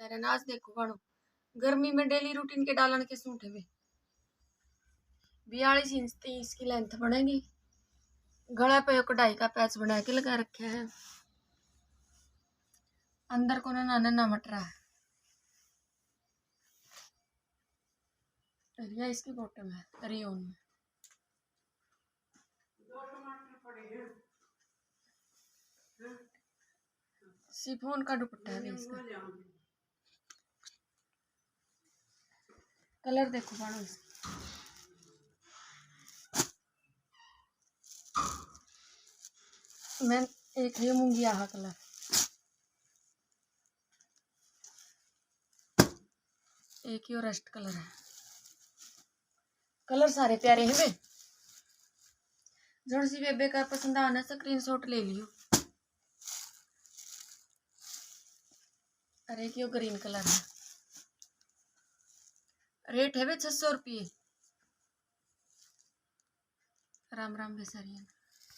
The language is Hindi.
लगता है ना। आज देखो बानो गर्मी में डेली रूटीन के डालन के सूट है 42 इंच 30 की लेंथ बनेगी। गला पे कढ़ाई का पैच बना के लगा रखे है। अंदर को ना मट रहा है। यह इसकी बॉटम है रियोन में। शिफॉन का दुपट्टा है इसका। कलर देखो बानो इसका। मैं एक है मूंगिया कलर, एक ही और रस्ट कलर है। कलर सारे प्यारे हैं वे। जड़ सी बेबे का पसंद आना स्क्रीनशॉट ले लियो। अरे क्यों ग्रीन कलर है। रेट है वे 600 रुपये। राम राम बेसरिया।